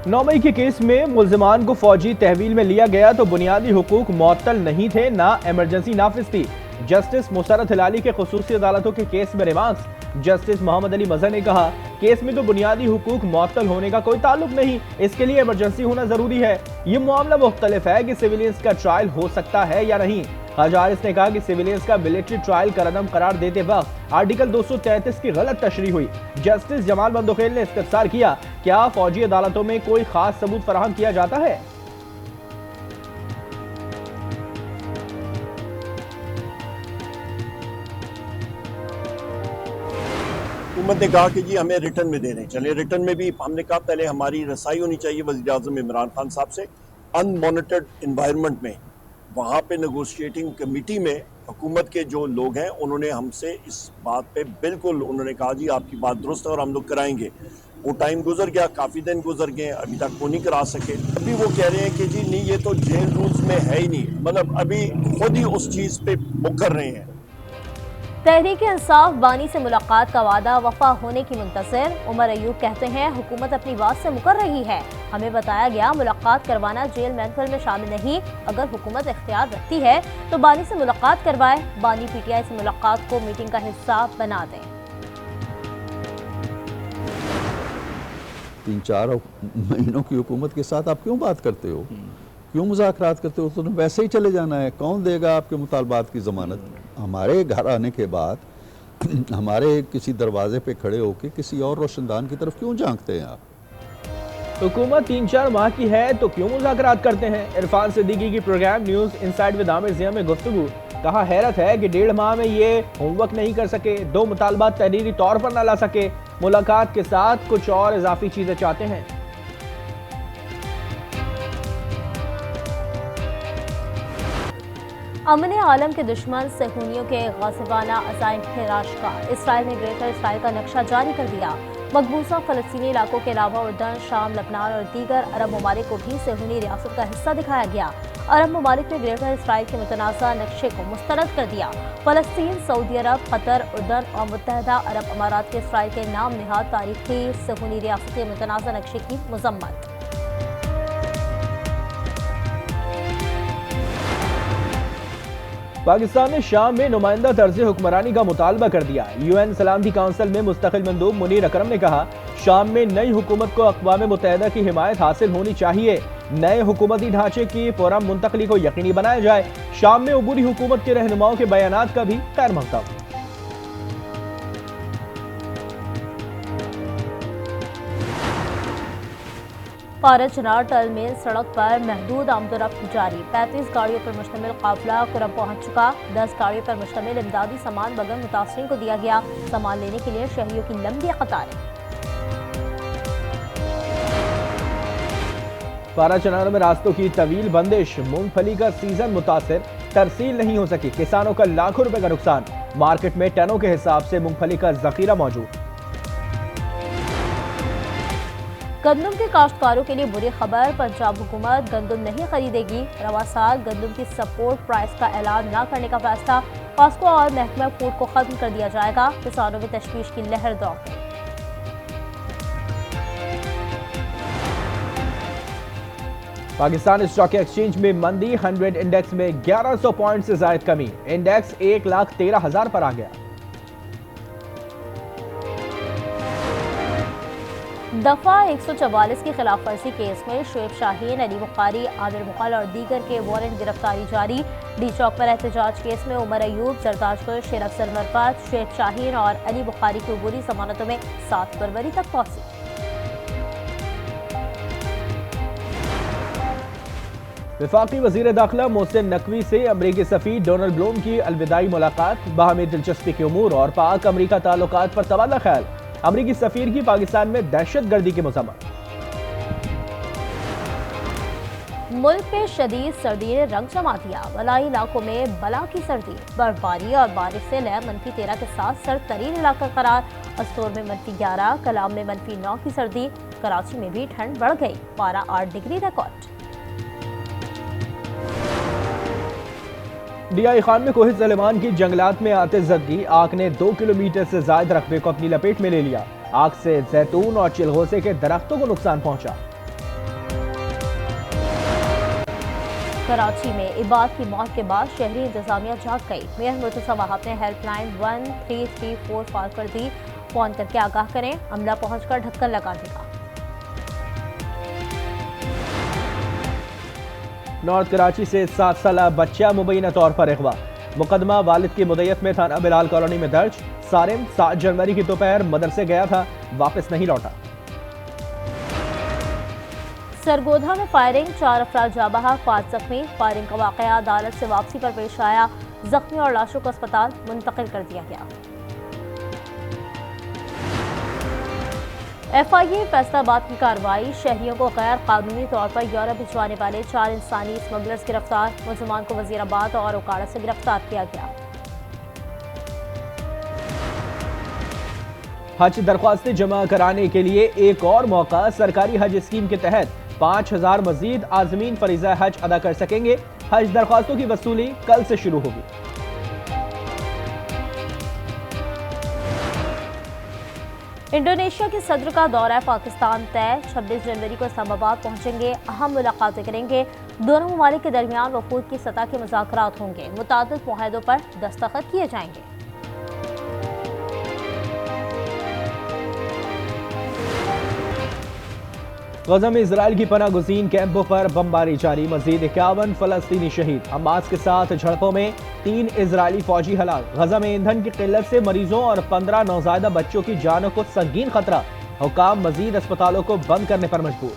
9 मई के केस में मुल्जिमान को फौजी तहवील में लिया गया तो बुनियादी हुकूक मुअत्तल नहीं थे, ना इमरजेंसी नाफिज थी। जस्टिस मुसरत हिलाली के खुसूसी अदालतों के केस में रिमार्क्स। जस्टिस मोहम्मद अली मजहर ने कहा, केस में तो बुनियादी हुकूक मुअत्तल होने का कोई ताल्लुक नहीं, इसके लिए इमरजेंसी होना जरूरी है। ये मामला मुख्तलिफ है कि सिविलियंस का ट्रायल हो सकता है या नहीं। ख्वाजा हारिस ने कहा कि सिविलियंस का मिलिट्री ट्रायल का रदम करार देते वक्त आर्टिकल 233 की गलत तशरीह हुई। जस्टिस जमाल बंदोखेल ने इस्तफसार किया, क्या फौजी अदालतों में कोई खास सबूत फराहम किया जाता है? हुकूमत ने कहा कि जी हमें रिटर्न में दे दें। चलिए रिटर्न में भी हमने कहा पहले हमारी रसाई होनी चाहिए वज़ीर आज़म इमरान खान साहब से। अनमॉनिटर्ड इन्वायरमेंट में वहाँ पे नेगोशिएटिंग कमेटी में हुकूमत के जो लोग हैं उन्होंने हमसे इस बात पे बिल्कुल उन्होंने कहा जी आपकी बात दुरुस्त है और हम लोग कराएंगे। वो टाइम गुजर गया, काफ़ी दिन गुजर गए, अभी तक वो नहीं करा सके। अभी वो कह रहे हैं कि जी नहीं ये तो जेल रूल्स में है ही नहीं, मतलब अभी खुद ही उस चीज़ पे मुकर रहे हैं। तहरीक इंसाफ बानी से मुलाकात का वादा वफा होने की मुंतज़िर। उमर अयूब कहते हैं हुकूमत अपनी बात से मुकर रही है, हमें बताया गया मुलाकात करवाना जेल मैनुअल में शामिल नहीं, अगर हुकूमत इख्तियार रखती है तो बानी से मुलाकात करवाए, बानी पीटीआई से मुलाकात को मीटिंग का हिस्सा बना दें। 3-4 महीनों की हुकूमत के साथ आप क्यों बात करते हो, क्यों मुज़ाकरात करते हो? तो वैसे ही चले जाना है, कौन देगा आपके मुतालबात की ज़मानत? हमारे घर आने के बाद हमारे किसी दरवाजे पे खड़े होकर किसी और रोशनदान की तरफ क्यों झांकते हैं आप? हुकूमत 3-4 माह की है तो क्यों मुज़ाकरात करते हैं? इरफान सिद्दीकी की program news inside with Aamir Zia में गुफ्तगू। कहा, हैरत है कि 1.5 माह में ये होमवर्क नहीं कर सके, 2 मुतालबात तहरीरी तौर पर न ला सके, मुलाकात के साथ कुछ और इजाफी चीज़ें चाहते हैं। अमन आलम के दुश्मन सहूनियों के गासिबाना अज़ाइम खराश का इसराइल ने ग्रेटर इसराइल का नक्शा जारी कर दिया। मकबूजा फ़लस्तीनी इलाकों के अलावा उर्दन, शाम, लबनान और दीगर अरब ममालिक को भी सहूनी रियासत का हिस्सा दिखाया गया। अरब ममालिक ने ग्रेटर इसराइल के मुतनाज़ा नक्शे को मुस्तरद कर दिया। फ़लस्तीन, सऊदी अरब, कतर, उर्दन और मुत्तहदा अरब अमारात के इसराइल के नाम निहाद तारीखी सहूनी रियासत के मुतनाज़ा नक्शे की मज़म्मत। पाकिस्तान ने शाम में नुमाइंदा तर्ज हुक्मरानी का मुतालबा कर दिया। यूएन सलामती काउंसिल में मुस्तकिल मंदूब मुनीर अकरम ने कहा, शाम में नई हुकूमत को अक़वाम मुत्तहिदा की हिमायत हासिल होनी चाहिए, नए हुकूमती ढांचे की पुरअमन मुंतकली को यकीनी बनाया जाए। शाम में उबूरी हुकूमत के रहनुमाओं के बयानात का भी खैर मकदम। पारा चनार टल में सड़क पर महदूद आमदोरफ्त जारी। 35 गाड़ियों पर मुश्तमिल काफिला कुरब पहुंच चुका। 10 गाड़ियों पर मुश्तमिल इमदादी सामान बगैर मुतासरीन को दिया गया। सामान लेने के लिए शहरियों की लंबी कतारें। पारा चनार में रास्तों की तवील बंदिश, मूंगफली का सीजन मुतासिर, तरसील नहीं हो सकी, किसानों का लाखों रुपए का नुकसान। मार्केट में टनों के हिसाब से मूंगफली का जखीरा मौजूद। गंदम के काश्तकारों के लिए बुरी खबर, पंजाब हुकूमत गंदम नहीं खरीदेगी। रवा साल गंदम की सपोर्ट प्राइस का ऐलान न करने का फैसला। कॉस्को और महकमा फूड को खत्म कर दिया जाएगा। किसानों में तशवीश की लहर दौड़ गई। पाकिस्तान स्टॉक एक्सचेंज में मंदी, 100 इंडेक्स में 1100 पॉइंट से जायद कमी। इंडेक्स 1,13,000 पर आ गया। दफा 144 की खिलाफ वर्जी केस में शुएब शाहीन, अली बुखारी, आमिर मुगल और दीगर के वारंट गिरफ्तारी जारी। डी चौक पर एहतजाज केस में उमर अयूब, जरदाशगुल, शेर अफजल मरफत, शुएब शाहीन और अली बुखारी की अबूरी जमानतों में 7 फरवरी तक पहुंची। वफाकी वजीर दाखिला मोहसिन नकवी से अमरीकी सफीर डोनाल्ड ब्लूम की अलविदाई मुलाकात। बाहमी दिलचस्पी के उमूर और पाक अमरीका ताल्लुकात पर तबादला ख्याल। अमरीकी सफीर की पाकिस्तान में दहशतगर्दी की मजम्मत। मुल्क में शदीद सर्दी ने रंग जमा दिया। बलाई इलाकों में बला की सर्दी, बर्फबारी और बारिश से लैब -13 के साथ सर्द तरीन इलाका करार। अस्तोर में -11, कलाम में -9 की सर्दी। कराची में भी ठंड बढ़ गई, पारा 8 डिग्री रिकॉर्ड। डीआई खान में कोहिर सलेमान की जंगलात में आते जदगी, आग ने 2 किलोमीटर से ज्यादा रकबे को अपनी लपेट में ले लिया। आग से जैतून और चिलगोसे के दरख्तों को नुकसान पहुंचा। कराची में इबाद की मौत के बाद शहरी इंतजामिया जाग गई। मेयर मुर्तज़ा वहाब ने हेल्पलाइन 1334 कॉल कर दी। फोन करके आगाह करें, अमला पहुंचकर ढक्कन लगा देगा। नॉर्थ कराची से 7 साला बच्चा मुबैना तौर पर अगवा। मुकदमा वालिद की मुदैयत में थाना बिलाल कॉलोनी में दर्ज। सारिम 7 जनवरी की दोपहर मदरसे गया था, वापस नहीं लौटा। सरगोधा में फायरिंग, 4 अफराद जाँ बहक, 5 जख्मी। फायरिंग का वाकया अदालत से वापसी पर पेश आया। जख्मी और लाशों को अस्पताल मुंतकिल कर दिया गया। FIA फैसलाबाद की कार्रवाई, शहरियों को गैर कानूनी तौर पर यूरोप भिजवाने वाले 4 इंसानी स्मगलर्स गिरफ्तार। मुलजमान को वजीराबाद और उकाड़ा से गिरफ्तार किया गया। हज दरख्वास्तें जमा कराने के लिए एक और मौका। सरकारी हज स्कीम के तहत 5000 मजीद आज़मीन फरीज़ा हज अदा कर सकेंगे। हज दरख्वास्तों की वसूली कल से शुरू होगी। इंडोनेशिया के सदर का दौरा पाकिस्तान तय। 26 जनवरी को इस्लामाबाद पहुंचेंगे, अहम मुलाकातें करेंगे। दोनों ममालिक के दरमियान वफूद की सतह के मुज़ाकरात होंगे। मुतादिद मुआहदों पर दस्तखत किए जाएंगे। गज़ा में इजराइल की पनाह गुज़ीन कैंपों पर बमबारी जारी। मजीद 51 फलस्तीनी शहीद। हमास के साथ झड़पों में 3 इजरायली फौजी हलाक। गज़ा में ईंधन की किल्लत से मरीजों और 15 नौज़ायदा बच्चों की जानों को संगीन खतरा। हुकाम मजीद अस्पतालों को बंद करने पर मजबूर।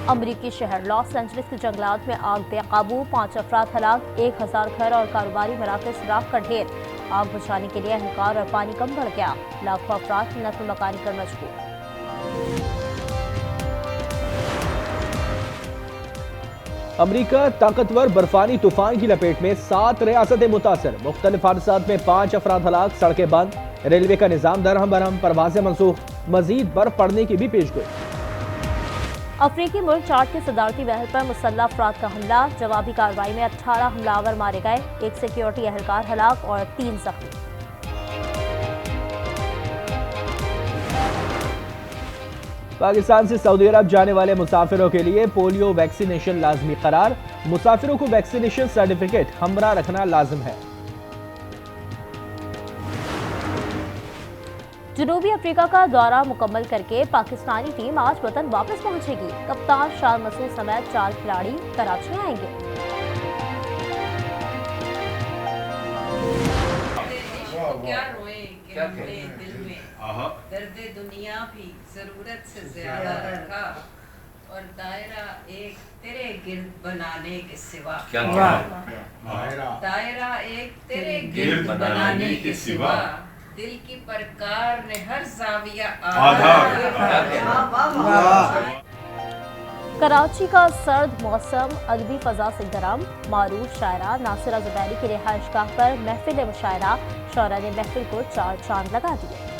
अमरीकी शहर लॉस एंजलिस के जंगलात में आग बेकाबू, 5 अफराद हलाक। 1000 घर और कारोबारी मराकज़ राख का ढेर। आग बुझाने के लिए एहलकार और पानी कम बढ़ गया। लाखों अफराद नस्ल मकानी कर मजबूर। अमरीका ताकतवर बर्फानी तूफान की लपेट में, 7 रियासतें मुतासर। मुख्तलिफ हादसात में 5 अफराद हलाक, सड़कें बंद। रेलवे का निजाम दरहम बरहम, परवाजें मनसूख। मजीद बर्फ पड़ने की भी पेशगोई। अफ्रीकी मुल्क चार्ट के सदारती महल पर मुसल्लह अफराद का हमला। जवाबी कार्रवाई में 18 हमलावर मारे गए। 1 सिक्योरिटी एहलकार हलाक और 3 जख्मी। पाकिस्तान से सऊदी अरब जाने वाले मुसाफिरों के लिए पोलियो वैक्सीनेशन लाजमी करार। मुसाफिरों को वैक्सीनेशन सर्टिफिकेट हमरा रखना लाजिम है। जनूबी अफ्रीका का दौरा मुकम्मल करके पाकिस्तानी टीम आज वतन वापस पहुंचेगी। कप्तान शाह मसूद समेत 4 खिलाड़ी कराची आएंगे। क्या रोए कि हमने दिल में दर्द दुनिया भी जरूरत से ज्यादा रखा और दायरा एक तेरे गिर्द बनाने के सिवा। दायरा एक तेरे गिर्द बनाने के सिवा दिल की परकार ने हर जाविया कराची का सर्द मौसम, अदबी फजा से गरम। मारूफ शायरा नासिरा जुबैरी की रिहाइशगाह पर महफिल मुशायरा। शौरा ने महफिल को 4 चांद लगा दिए।